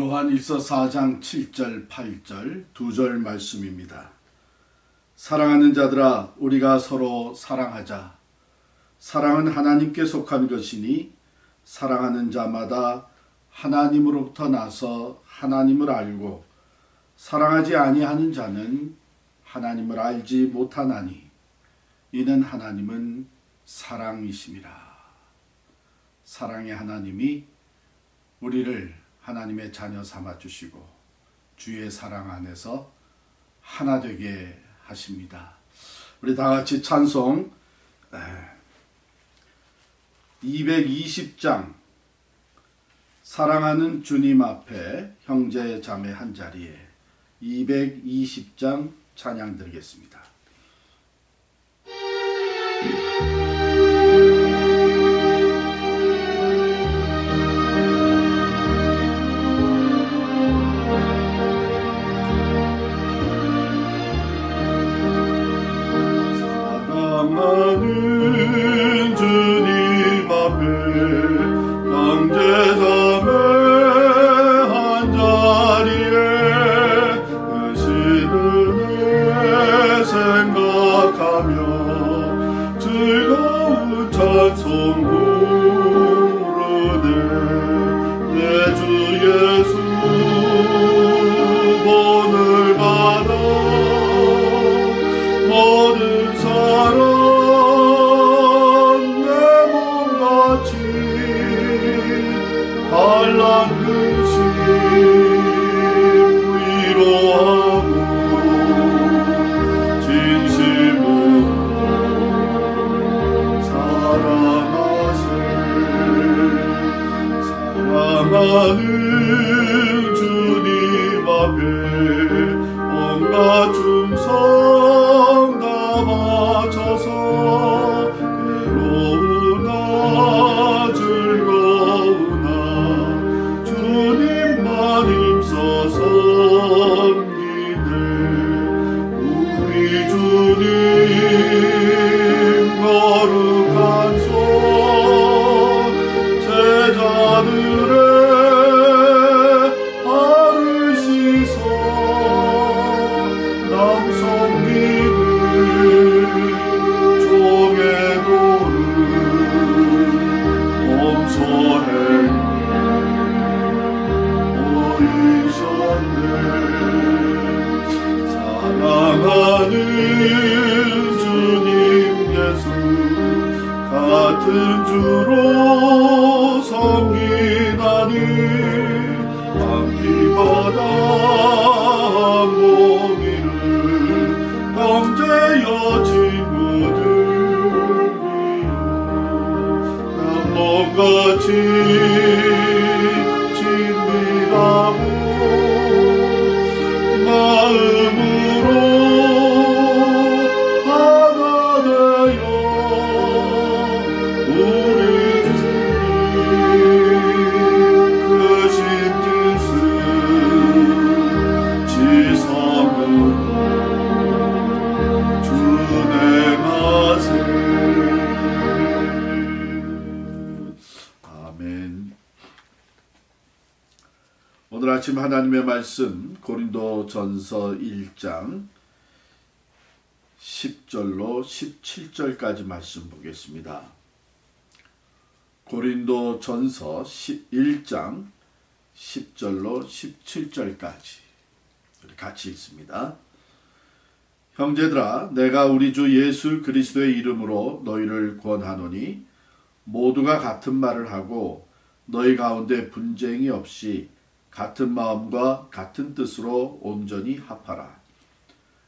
요한일서 4장 7절 8절 두 절 말씀입니다. 사랑하는 자들아 우리가 서로 사랑하자. 사랑은 하나님께 속한 것이니 사랑하는 자마다 하나님으로부터 나서 하나님을 알고 사랑하지 아니하는 자는 하나님을 알지 못하나니 이는 하나님은 사랑이심이라. 사랑의 하나님이 우리를 하나님의 자녀 삼아 주시고 주의 사랑 안에서 하나 되게 하십니다. 우리 다 같이 찬송 220장 사랑하는 주님 앞에 형제 자매 한 자리에 220장 찬양 드리겠습니다. 사랑하는 주님 앞에 형제자매 한 자리에 그 시름에 생각하며 즐거운 찬송 부르네. 내 주 예수 오늘 받아 모든 사랑 내 몸같이 환난 근심 위로하고 진심으로 사랑하세. 사랑하는 주님 앞에 온갖 충성 다 바쳐서 괴로우나 즐거우나 주님만 힘써 섬기네. 우리 주님 거룩한 손 제자들의 발을 씻어 남 섬기는 종의 도를 몸소해 보이셨네. 사랑하는 주님 예수 같은 주로 섬기다니 밤비바다 몸이를 형제여 친구들이여 난 몸같이 친밀하고 마음으로 하나 되어 우리 주님 크신 뜻을 지성으로 준행하세. 아멘. 오늘 아침 하나님의 말씀 고린도전서 1장 10절로 17절까지 말씀 보겠습니다. 고린도전서 1장 10절로 17절까지 우리 같이 읽습니다. 형제들아 내가 우리 주 예수 그리스도의 이름으로 너희를 권하노니 모두가 같은 말을 하고 너희 가운데 분쟁이 없이 같은 마음과 같은 뜻으로 온전히 합하라.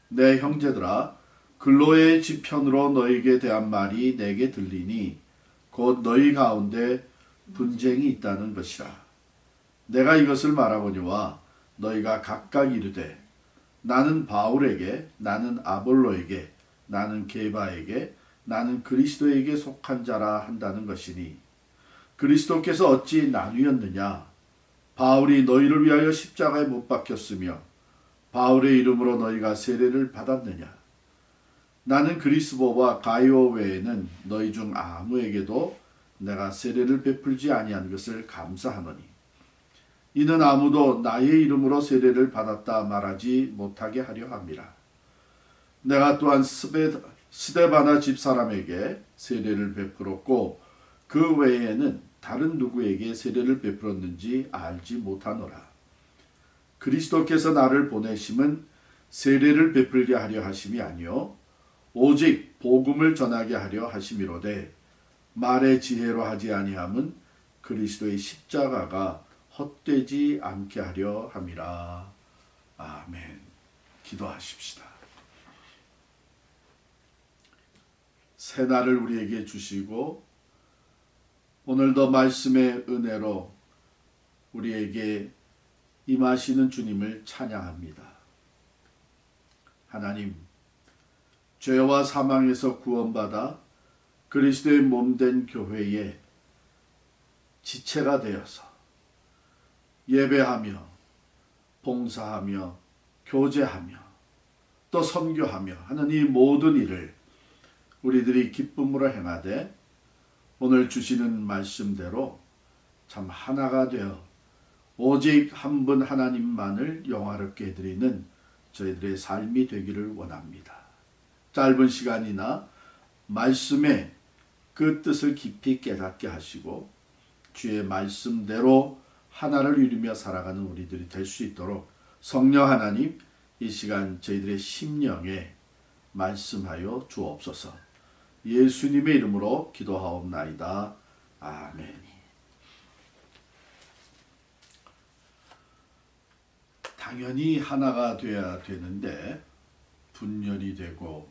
내 형제들아 글로의 지편으로 너희에게 대한 말이 내게 들리니 곧 너희 가운데 분쟁이 있다는 것이라. 내가 이것을 말하거니와 너희가 각각 이르되 나는 바울에게 나는 아볼로에게 나는 게바에게 나는 그리스도에게 속한 자라 한다는 것이니 그리스도께서 어찌 나뉘었느냐. 바울이 너희를 위하여 십자가에 못 박혔으며 바울의 이름으로 너희가 세례를 받았느냐. 나는 그리스도와 가이오 외에는 너희 중 아무에게도 내가 세례를 베풀지 아니한 것을 감사하노니 이는 아무도 나의 이름으로 세례를 받았다 말하지 못하게 하려 함이라. 내가 또한 스데바나 집사람에게 세례를 베풀었고 그 외에는 다른 누구에게 세례를 베풀었는지 알지 못하노라. 그리스도께서 나를 보내심은 세례를 베풀게 하려 하심이 아니요 오직 복음을 전하게 하려 하심이로되 말의 지혜로 하지 아니함은 그리스도의 십자가가 헛되지 않게 하려 함이라. 아멘. 기도하십시다. 새날을 우리에게 주시고 오늘도 말씀의 은혜로 우리에게 임하시는 주님을 찬양합니다. 하나님, 죄와 사망에서 구원받아 그리스도의 몸된 교회에 지체가 되어서 예배하며 봉사하며 교제하며 또 선교하며 하는 이 모든 일을 우리들이 기쁨으로 행하되 오늘 주시는 말씀대로 참 하나가 되어 오직 한 분 하나님만을 영화롭게 해드리는 저희들의 삶이 되기를 원합니다. 짧은 시간이나 말씀의 그 뜻을 깊이 깨닫게 하시고 주의 말씀대로 하나를 이루며 살아가는 우리들이 될 수 있도록 성령 하나님 이 시간 저희들의 심령에 말씀하여 주옵소서. 예수님의 이름으로 기도하옵나이다. 아멘. 당연히 하나가 되어야 되는데 분열이 되고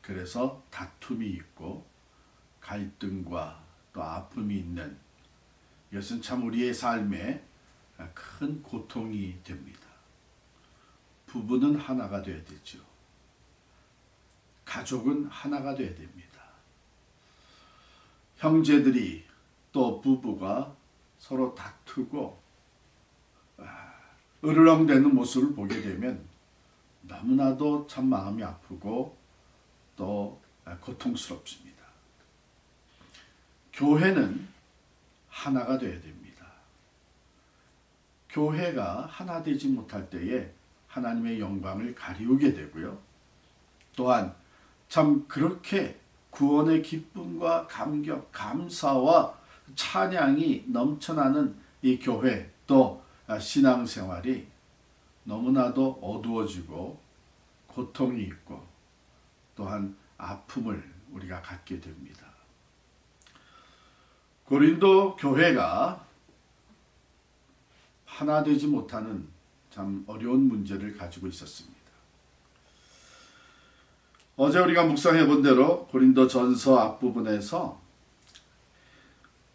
그래서 다툼이 있고 갈등과 또 아픔이 있는 이것은 참 우리의 삶에 큰 고통이 됩니다. 부부는 하나가 되어야 되죠. 가족은 하나가 되어야 됩니다. 형제들이 또 부부가 서로 다투고 으르렁대는 모습을 보게 되면 너무나도 참 마음이 아프고 또 고통스럽습니다. 교회는 하나가 되어야 됩니다. 교회가 하나 되지 못할 때에 하나님의 영광을 가리우게 되고요. 또한 참 그렇게 구원의 기쁨과 감격, 감사와 찬양이 넘쳐나는 이 교회 또 신앙생활이 너무나도 어두워지고 고통이 있고 또한 아픔을 우리가 갖게 됩니다. 고린도 교회가 하나 되지 못하는 참 어려운 문제를 가지고 있었습니다. 어제 우리가 묵상해 본 대로 고린도 전서 앞부분에서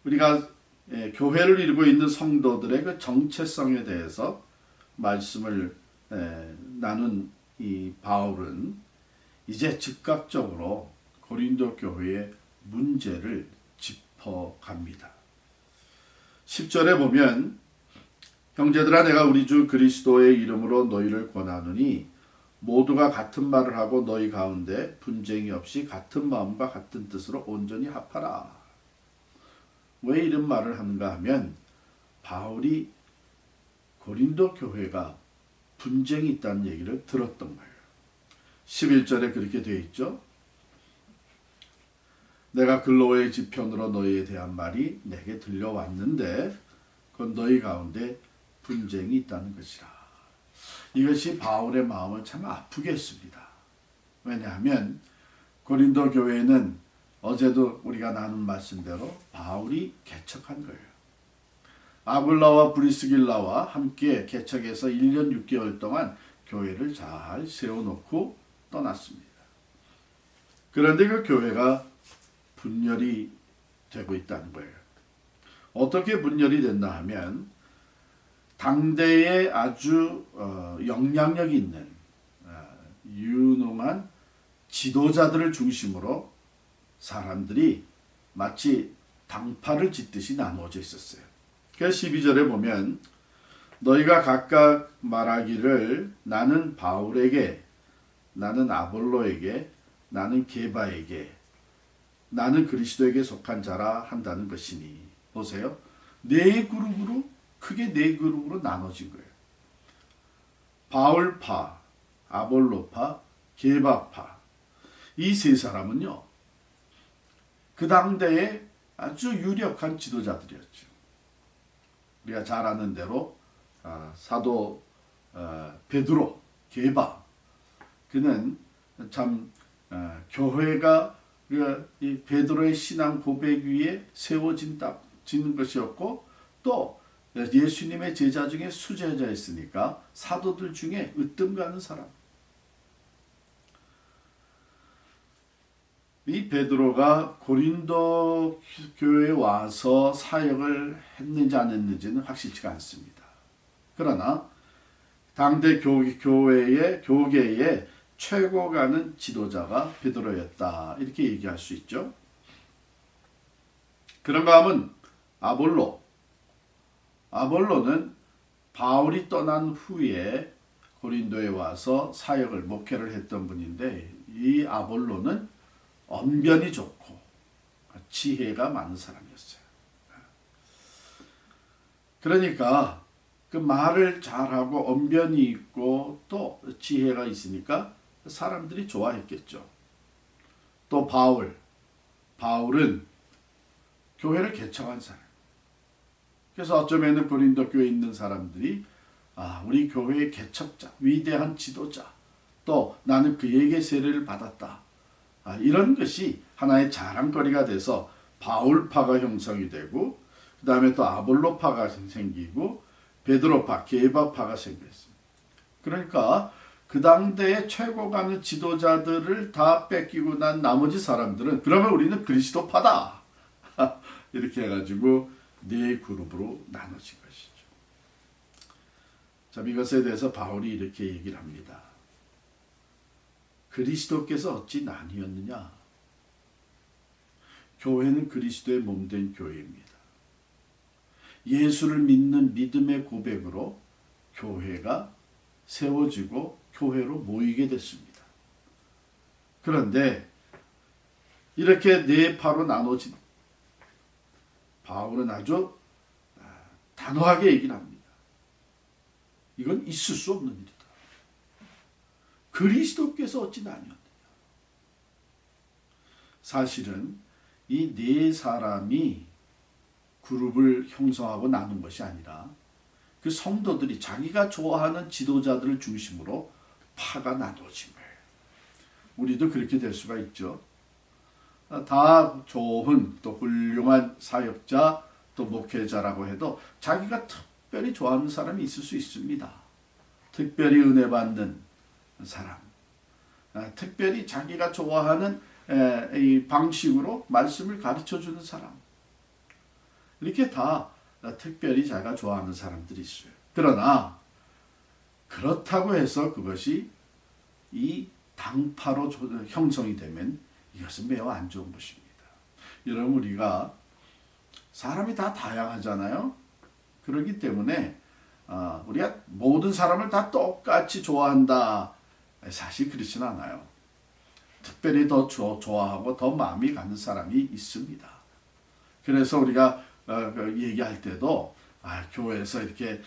우리가 교회를 이루고 있는 성도들의 그 정체성에 대해서 말씀을 나눈 이 바울은 이제 즉각적으로 고린도 교회의 문제를 짚어갑니다. 10절에 보면 형제들아 내가 우리 주 그리스도의 이름으로 너희를 권하노니 모두가 같은 말을 하고 너희 가운데 분쟁이 없이 같은 마음과 같은 뜻으로 온전히 합하라. 왜 이런 말을 하는가 하면 바울이 고린도 교회가 분쟁이 있다는 얘기를 들었던 거예요. 11절에 그렇게 되어 있죠. 내가 글로의 지편으로 너희에 대한 말이 내게 들려왔는데 그건 너희 가운데 분쟁이 있다는 것이라. 이것이 바울의 마음을 참 아프게 했습니다. 왜냐하면 고린도 교회는 어제도 우리가 나눈 말씀대로 바울이 개척한 거예요. 아굴라와 브리스길라와 함께 개척해서 1년 6개월 동안 교회를 잘 세워놓고 떠났습니다. 그런데 그 교회가 분열이 되고 있다는 거예요. 어떻게 분열이 됐나 하면 당대에 아주 영향력 있는 유능한 지도자들을 중심으로 사람들이 마치 당파를 짓듯이 나누어져 있었어요. 그래서 12절에 보면 너희가 각각 말하기를 나는 바울에게, 나는 아볼로에게, 나는 게바에게, 나는 그리스도에게 속한 자라 한다는 것이니. 보세요. 네 그룹으로 크게 네 그룹으로 나눠진 거예요. 바울파, 아볼로파, 게바파. 이 세 사람은요, 그 당대에 아주 유력한 지도자들이었죠. 우리가 잘 아는 대로 사도 베드로, 게바, 그는 참 교회가 이 베드로의 신앙 고백 위에 세워진 것이었고, 또 예수님의 제자 중에 수제자였으니까 사도들 중에 으뜸 가는 사람. 이 베드로가 고린도 교회에 와서 사역을 했는지 안 했는지는 확실치가 않습니다. 그러나 당대 교계의 최고 가는 지도자가 베드로였다, 이렇게 얘기할 수 있죠. 그런가 하면 아볼로는 바울이 떠난 후에 고린도에 와서 사역을 목회를 했던 분인데, 이 아볼로는 언변이 좋고 지혜가 많은 사람이었어요. 그러니까 그 말을 잘하고 언변이 있고 또 지혜가 있으니까 사람들이 좋아했겠죠. 또 바울은 교회를 개척한 사람. 그래서 어쩌면은 고린도 교회에 있는 사람들이 우리 교회의 개척자, 위대한 지도자, 또 나는 그에게 세례를 받았다, 이런 것이 하나의 자랑거리가 돼서 바울파가 형성이 되고, 그 다음에 또 아볼로파가 생기고 베드로파, 게바파가 생겼습니다. 그러니까 그 당대의 최고 가는 지도자들을 다 뺏기고 난 나머지 사람들은 그러면 우리는 그리스도파다 이렇게 해가지고 네 그룹으로 나눠진 것이죠. 자, 이것에 대해서 바울이 이렇게 얘기를 합니다. 그리스도께서 어찌 나뉘었느냐? 교회는 그리스도의 몸된 교회입니다. 예수를 믿는 믿음의 고백으로 교회가 세워지고 교회로 모이게 됐습니다. 그런데 이렇게 네 파로 나눠진 바울은 아주 단호하게 얘기를 합니다. 이건 있을 수 없는 일이다. 그리스도께서 어찌 나뉘었느냐? 사실은 이 네 사람이 그룹을 형성하고 나눈 것이 아니라 그 성도들이 자기가 좋아하는 지도자들을 중심으로 파가 나눠진 거예요. 우리도 그렇게 될 수가 있죠. 다 좋은 또 훌륭한 사역자 또 목회자라고 해도 자기가 특별히 좋아하는 사람이 있을 수 있습니다. 특별히 은혜 받는 사람, 특별히 자기가 좋아하는 이 방식으로 말씀을 가르쳐주는 사람, 이렇게 다 특별히 자기가 좋아하는 사람들이 있어요. 그러나 그렇다고 해서 그것이 이 당파로 형성이 되면 이것은 매우 안 좋은 것입니다. 여러분, 우리가 사람이 다 다양하잖아요. 그렇기 때문에 우리가 모든 사람을 다 똑같이 좋아한다, 사실 그렇진 않아요. 특별히 더 좋아하고 더 마음이 가는 사람이 있습니다. 그래서 우리가 얘기할 때도 교회에서 이렇게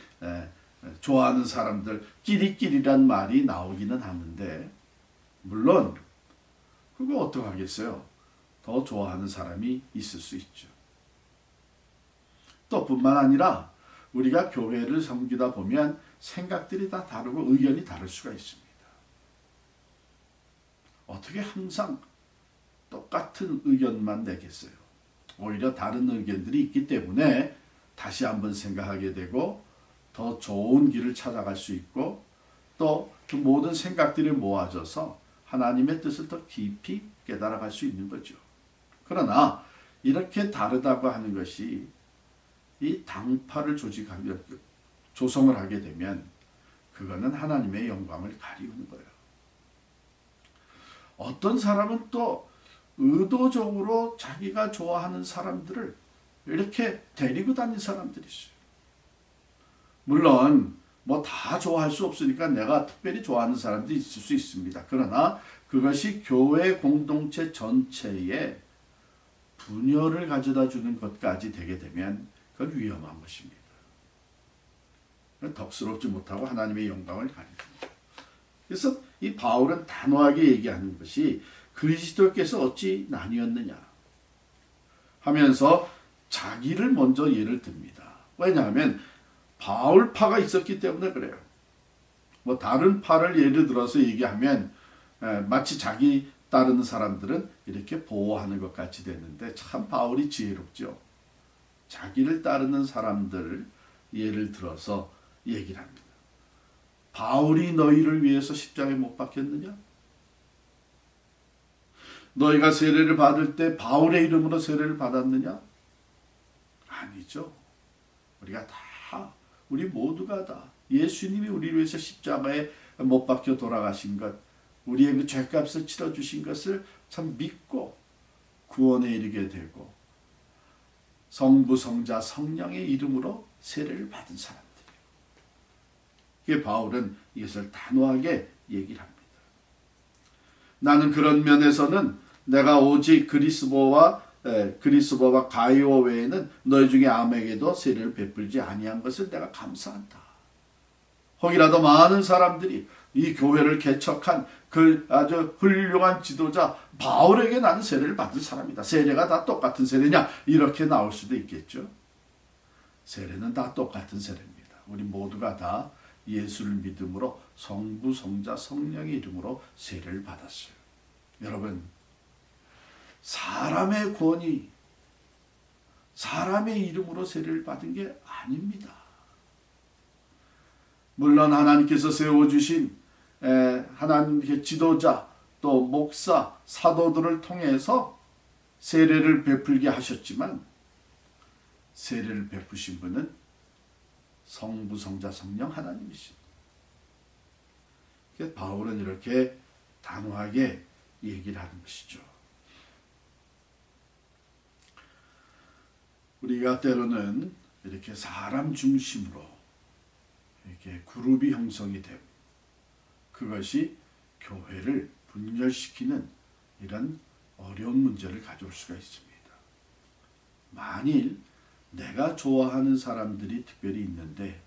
좋아하는 사람들 끼리끼리란 말이 나오기는 하는데, 물론 그거 어떡하겠어요. 더 좋아하는 사람이 있을 수 있죠. 또 뿐만 아니라 우리가 교회를 섬기다 보면 생각들이 다 다르고 의견이 다를 수가 있습니다. 어떻게 항상 똑같은 의견만 내겠어요? 오히려 다른 의견들이 있기 때문에 다시 한번 생각하게 되고 더 좋은 길을 찾아갈 수 있고, 또 그 모든 생각들이 모아져서 하나님의 뜻을 더 깊이 깨달아갈 수 있는 거죠. 그러나 이렇게 다르다고 하는 것이 이 당파를 조성을 하게 되면 그거는 하나님의 영광을 가리우는 거예요. 어떤 사람은 또 의도적으로 자기가 좋아하는 사람들을 이렇게 데리고 다니는 사람들이 있어요. 물론 뭐 다 좋아할 수 없으니까 내가 특별히 좋아하는 사람들이 있을 수 있습니다. 그러나 그것이 교회 공동체 전체에 분열을 가져다 주는 것까지 되게 되면 그건 위험한 것입니다. 덕스럽지 못하고 하나님의 영광을 가리킵니다. 그래서 이 바울은 단호하게 얘기하는 것이 그리스도께서 어찌 나뉘었느냐 하면서 자기를 먼저 예를 듭니다. 왜냐하면 바울파가 있었기 때문에 그래요. 뭐 다른 파를 예를 들어서 얘기하면 마치 자기 따르는 사람들은 이렇게 보호하는 것 같이 됐는데 참 바울이 지혜롭죠. 자기를 따르는 사람들 예를 들어서 얘기를 합니다. 바울이 너희를 위해서 십자가에 못 박혔느냐? 너희가 세례를 받을 때 바울의 이름으로 세례를 받았느냐? 아니죠. 우리 모두가 다 예수님이 우리를 위해서 십자가에 못 박혀 돌아가신 것, 우리의 그 죄값을 치러주신 것을 참 믿고 구원에 이르게 되고 성부, 성자, 성령의 이름으로 세례를 받은 사람들이에요. 그게 바울은 이것을 단호하게 얘기를 합니다. 나는 그런 면에서는 내가 오직 그리스도와 가이오 외에는 너희 중에 아무에게도 세례를 베풀지 아니한 것을 내가 감사한다. 혹이라도 많은 사람들이 이 교회를 개척한 그 아주 훌륭한 지도자 바울에게 나는 세례를 받은 사람이다. 세례가 다 똑같은 세례냐? 이렇게 나올 수도 있겠죠. 세례는 다 똑같은 세례입니다. 우리 모두가 다 예수를 믿음으로 성부, 성자, 성령의 이름으로 세례를 받았어요. 여러분, 사람의 구원이 사람의 이름으로 세례를 받은 게 아닙니다. 물론 하나님께서 세워주신 하나님의 지도자, 또 목사, 사도들을 통해서 세례를 베풀게 하셨지만 세례를 베푸신 분은 성부, 성자, 성령 하나님이십니다. 바울은 이렇게 단호하게 얘기를 하는 것이죠. 우리가 때로는 이렇게 사람 중심으로 이렇게 그룹이 형성이 되고 그것이 교회를 분열시키는 이런 어려운 문제를 가져올 수가 있습니다. 만일 내가 좋아하는 사람들이 특별히 있는데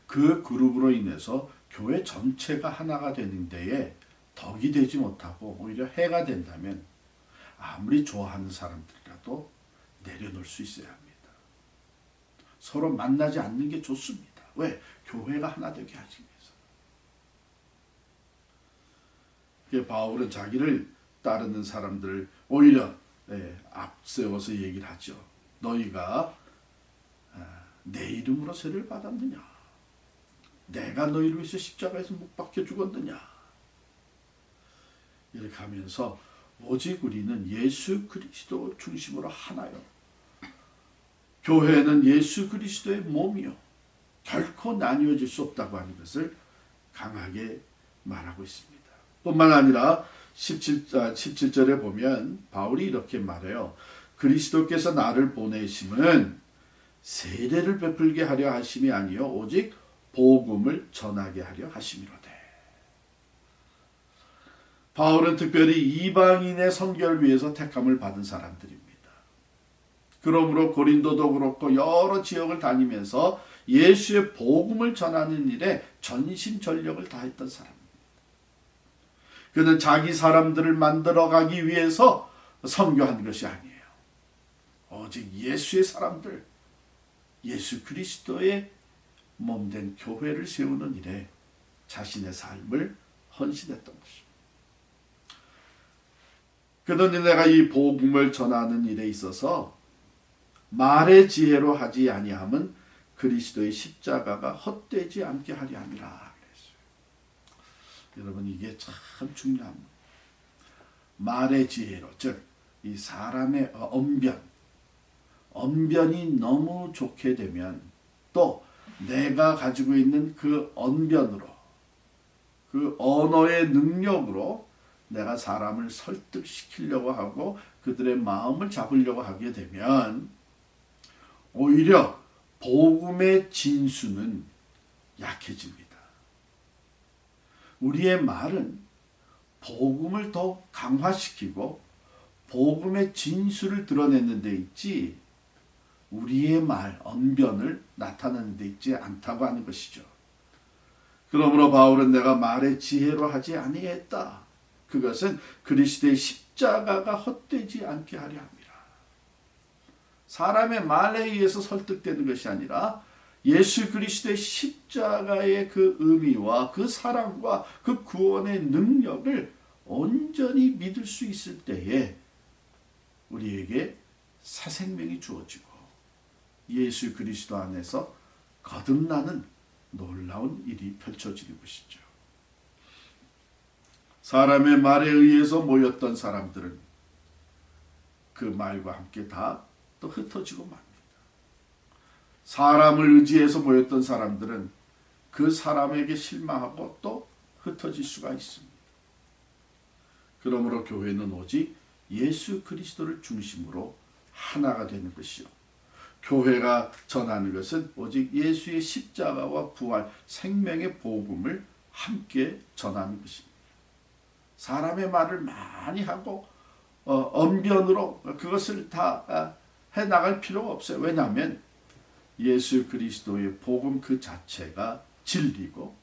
그 그룹으로 인해서 교회 전체가 하나가 되는 데에 덕이 되지 못하고 오히려 해가 된다면 아무리 좋아하는 사람들이라도 내려놓을 수 있어야 합니다. 서로 만나지 않는 게 좋습니다. 왜? 교회가 하나 되게 하기 위해서. 바울은 자기를 따르는 사람들을 오히려 앞세워서 얘기를 하죠. 너희가 내 이름으로 세례를 받았느냐? 내가 너희를 위해서 십자가에서 못 박혀 죽었느냐? 이렇게 하면서 오직 우리는 예수 그리스도 중심으로 하나요. 교회는 예수 그리스도의 몸이요. 결코 나뉘어질 수 없다고 하는 것을 강하게 말하고 있습니다. 뿐만 아니라 17절에 보면 바울이 이렇게 말해요. 그리스도께서 나를 보내심은 세례를 베풀게 하려 하심이 아니요 오직 복음을 전하게 하려 하심이로되. 바울은 특별히 이방인의 선교를 위해서 택함을 받은 사람들입니다. 그러므로 고린도도 그렇고 여러 지역을 다니면서 예수의 복음을 전하는 일에 전심전력을 다했던 사람입니다. 그는 자기 사람들을 만들어가기 위해서 선교한 것이 아니에요. 오직 예수의 사람들, 예수 그리스도의 몸된 교회를 세우는 일에 자신의 삶을 헌신했던 것입니다. 그는 내가 이 복음을 전하는 일에 있어서 말의 지혜로 하지 아니함은 그리스도의 십자가가 헛되지 않게 하려 함이라 그랬어요. 여러분, 이게 참 중요합니다. 말의 지혜로, 즉 이 사람의 언변이 너무 좋게 되면 또 내가 가지고 있는 그 언변으로, 그 언어의 능력으로 내가 사람을 설득시키려고 하고 그들의 마음을 잡으려고 하게 되면 오히려 복음의 진수는 약해집니다. 우리의 말은 복음을 더 강화시키고 복음의 진수를 드러내는 데 있지 우리의 말, 언변을 나타내는 데 있지 않다고 하는 것이죠. 그러므로 바울은 내가 말의 지혜로 하지 아니했다. 그것은 그리스도의 십자가가 헛되지 않게 하려 합니다. 사람의 말에 의해서 설득되는 것이 아니라 예수 그리스도의 십자가의 그 의미와 그 사랑과 그 구원의 능력을 온전히 믿을 수 있을 때에 우리에게 새 생명이 주어지고 예수 그리스도 안에서 거듭나는 놀라운 일이 펼쳐지는 것이죠. 사람의 말에 의해서 모였던 사람들은 그 말과 함께 다 또 흩어지고 맙니다. 사람을 의지해서 모였던 사람들은 그 사람에게 실망하고 또 흩어질 수가 있습니다. 그러므로 교회는 오직 예수 그리스도를 중심으로 하나가 되는 것이요. 교회가 전하는 것은 오직 예수의 십자가와 부활, 생명의 복음을 함께 전하는 것입니다. 사람의 말을 많이 하고 언변으로 그것을 다 해나갈 필요가 없어요. 왜냐하면 예수 그리스도의 복음 그 자체가 진리고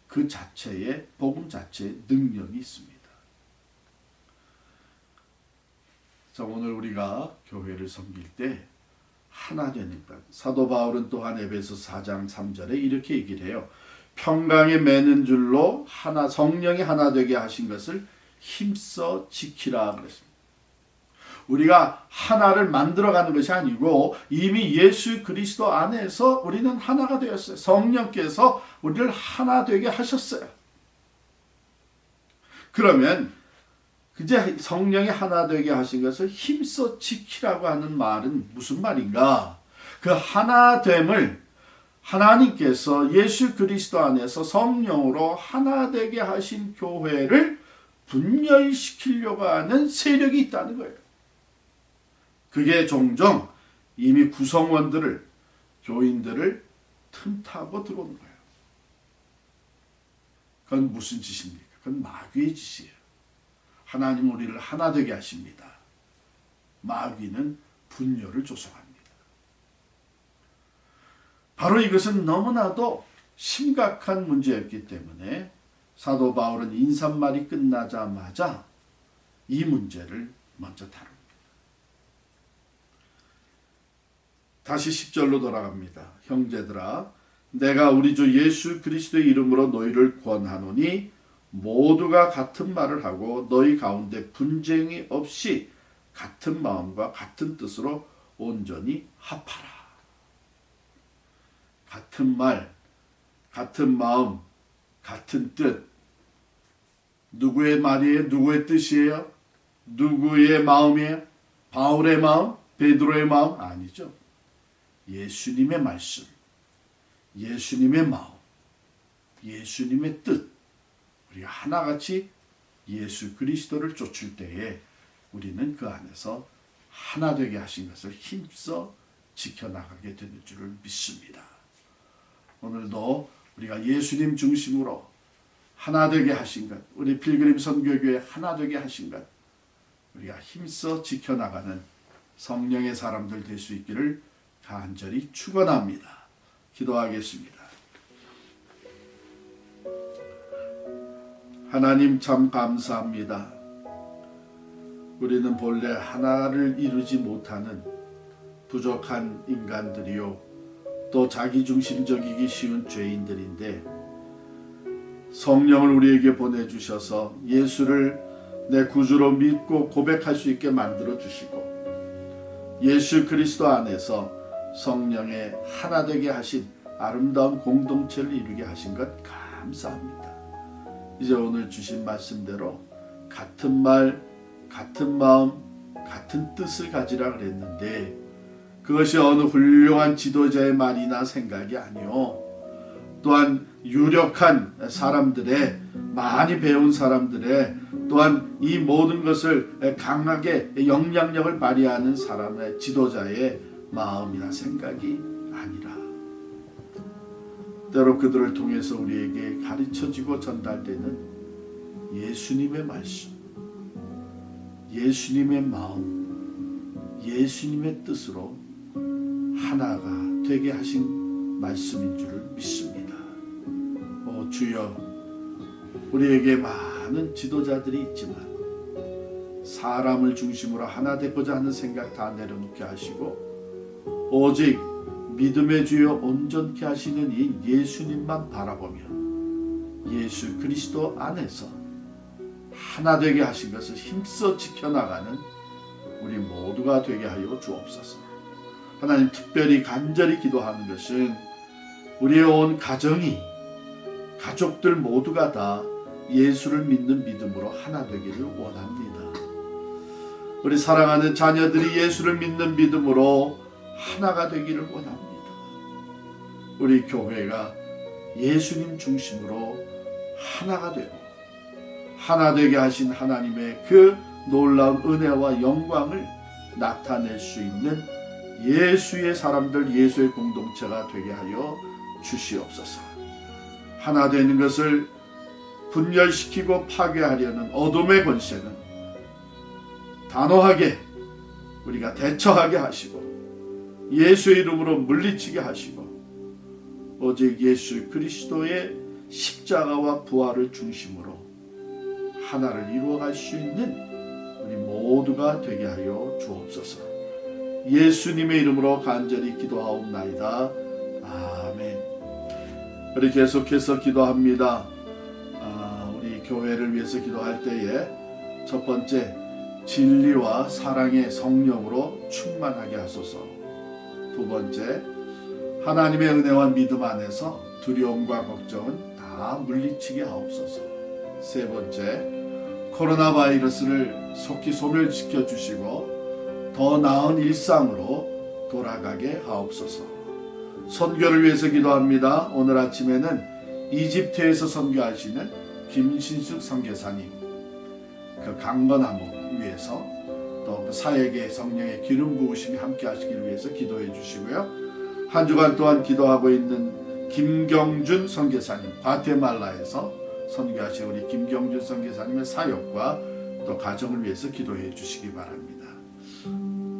그 자체에 복음 자체에 능력이 있습니다. 자, 오늘 우리가 교회를 섬길 때 하나 되는 것. 사도 바울은 또한 에베소 4장 3절에 이렇게 얘기를 해요. 평강에 매는 줄로 하나 성령이 하나 되게 하신 것을 힘써 지키라 그랬습니다. 우리가 하나를 만들어가는 것이 아니고 이미 예수 그리스도 안에서 우리는 하나가 되었어요. 성령께서 우리를 하나 되게 하셨어요. 그러면 이제 성령이 하나 되게 하신 것을 힘써 지키라고 하는 말은 무슨 말인가? 그 하나됨을 하나님께서 예수 그리스도 안에서 성령으로 하나 되게 하신 교회를 분열시키려고 하는 세력이 있다는 거예요. 그게 종종 이미 구성원들을, 교인들을 틈타고 들어오는 거예요. 그건 무슨 짓입니까? 그건 마귀의 짓이에요. 하나님 우리를 하나 되게 하십니다. 마귀는 분열을 조성합니다. 바로 이것은 너무나도 심각한 문제였기 때문에 사도 바울은 인사말이 끝나자마자 이 문제를 먼저 다룹니다. 다시 10절로 돌아갑니다. 형제들아, 내가 우리 주 예수 그리스도의 이름으로 너희를 권하노니 모두가 같은 말을 하고 너희 가운데 분쟁이 없이 같은 마음과 같은 뜻으로 온전히 합하라. 같은 말, 같은 마음, 같은 뜻. 누구의 말이에요? 누구의 뜻이에요? 누구의 마음이에요? 바울의 마음? 베드로의 마음? 아니죠. 예수님의 말씀, 예수님의 마음, 예수님의 뜻. 우리가 하나같이 예수 그리스도를 쫓을 때에 우리는 그 안에서 하나 되게 하신 것을 힘써 지켜나가게 되는 줄을 믿습니다. 오늘도 우리가 예수님 중심으로 하나 되게 하신 것, 우리 필그림 선교교회 하나 되게 하신 것, 우리가 힘써 지켜나가는 성령의 사람들 될 수 있기를 간절히 축원합니다. 기도하겠습니다. 하나님 참 감사합니다. 우리는 본래 하나를 이루지 못하는 부족한 인간들이요, 또 자기중심적이기 쉬운 죄인들인데 성령을 우리에게 보내주셔서 예수를 내 구주로 믿고 고백할 수 있게 만들어 주시고 예수 그리스도 안에서 성령의 하나 되게 하신 아름다운 공동체를 이루게 하신 것 감사합니다. 이제 오늘 주신 말씀대로 같은 말, 같은 마음, 같은 뜻을 가지라 그랬는데 그것이 어느 훌륭한 지도자의 말이나 생각이 아니요, 또한 유력한 사람들의, 많이 배운 사람들의, 또한 이 모든 것을 강하게 영향력을 발휘하는 사람의, 지도자의 마음이나 생각이 아니라 때로 그들을 통해서 우리에게 가르쳐지고 전달되는 예수님의 말씀, 예수님의 마음, 예수님의 뜻으로 하나가 되게 하신 말씀인 줄을 믿습니다. 주여, 우리에게 많은 지도자들이 있지만 사람을 중심으로 하나 되고자 하는 생각 다 내려놓게 하시고 오직 믿음의 주여 온전케 하시는 이 예수님만 바라보며 예수 그리스도 안에서 하나 되게 하신 것을 힘써 지켜나가는 우리 모두가 되게 하여 주옵소서. 하나님, 특별히 간절히 기도하는 것은 우리의 온 가정이, 가족들 모두가 다 예수를 믿는 믿음으로 하나 되기를 원합니다. 우리 사랑하는 자녀들이 예수를 믿는 믿음으로 하나가 되기를 원합니다. 우리 교회가 예수님 중심으로 하나가 되고 하나 되게 하신 하나님의 그 놀라운 은혜와 영광을 나타낼 수 있는 예수의 사람들, 예수의 공동체가 되게 하여 주시옵소서. 하나 되는 것을 분열시키고 파괴하려는 어둠의 권세는 단호하게 우리가 대처하게 하시고 예수의 이름으로 물리치게 하시고 오직 예수 그리스도의 십자가와 부활을 중심으로 하나를 이루어갈 수 있는 우리 모두가 되게 하여 주옵소서. 예수님의 이름으로 간절히 기도하옵나이다. 아멘. 우리 계속해서 기도합니다. 우리 교회를 위해서 기도할 때에 첫 번째, 진리와 사랑의 성령으로 충만하게 하소서. 두 번째, 하나님의 은혜와 믿음 안에서 두려움과 걱정은 다 물리치게 하옵소서. 세 번째, 코로나 바이러스를 속히 소멸시켜 주시고 더 나은 일상으로 돌아가게 하옵소서. 선교를 위해서 기도합니다. 오늘 아침에는 이집트에서 선교하시는 김신숙 선교사님, 그 강건함을 위해서 또 그 사역의 성령의 기름 부으심이 함께 하시기를 위해서 기도해 주시고요. 한 주간 동안 기도하고 있는 김경준 선교사님, 과테말라에서 선교하신 우리 김경준 선교사님의 사역과 또 가정을 위해서 기도해 주시기 바랍니다.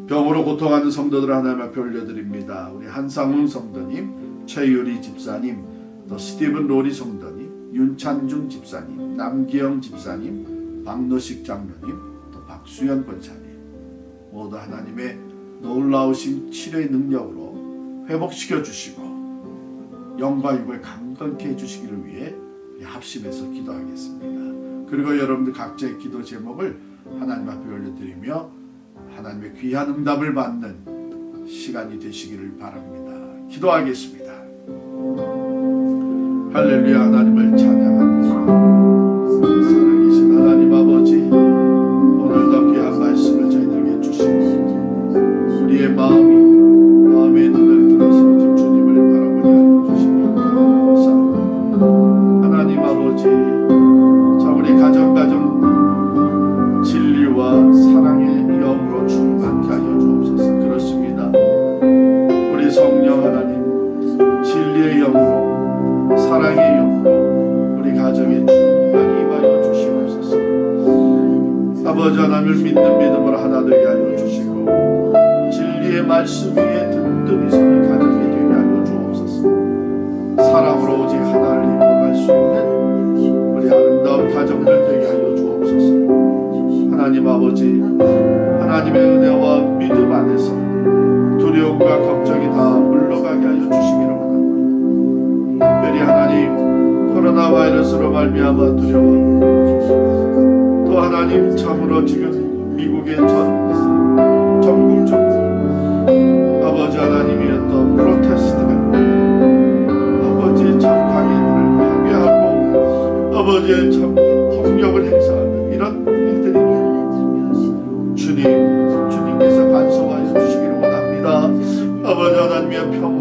병으로 고통하는 성도들 하나님 앞에 올려드립니다. 우리 한상훈 성도님, 최유리 집사님, 또 스티븐 로리 성도님, 윤찬중 집사님, 남기영 집사님, 박노식 장로님, 또 박수연 권사님, 모두 하나님의 놀라우신 치료의 능력으로 회복시켜 주시고 영과 육을 강건케 해주시기를 위해 합심해서 기도하겠습니다. 그리고 여러분들 각자의 기도 제목을 하나님 앞에 올려드리며 하나님의 귀한 응답을 받는 시간이 되시기를 바랍니다. 기도하겠습니다. 할렐루야. 하나님을 찬양합니다. 살아계신 하나님 아버지, 오늘도 귀한 말씀을 저희들에게 주시고 우리의 마음의 눈을 들어서 오직 주님을 바라보게 하여 주시옵소서. 하나님 아버지, 자 우리 가정 진리와 사랑의 영으로 충만케 하여 주옵소서. 그렇습니다. 우리 성령 하나님, 진리의 영으로 사랑의 영으로 우리 가정에 충만히 임하여 주시옵소서. 아버지 하나님을 믿는 믿음으로 하나 되게 하여 주시고 진리의 말씀 위에 든든히 서는 가정이 되게 하여 주옵소서. 사랑으로 오직 하나를 이루어갈 수 있는 우리 아름다운 가정들 되게 하여 주옵소서. 하나님 아버지, 하나님의 은혜와 믿음 안에서 두려움과 걱정이 다 물러가게 하여 주시기를 원합니다. 특별히 하나님, 코로나 바이러스로 말미암아 두려워하고 또 하나님 참으로 지금 미국의 전국적으로 아버지 하나님의 어떤 프로테스트가 아버지의 참 강인을 파괴하고 아버지의 참 폭력을 행사하는 이런 일들이 주님께서 간섭하여 주시기를 원합니다. 아버지 하나님의 평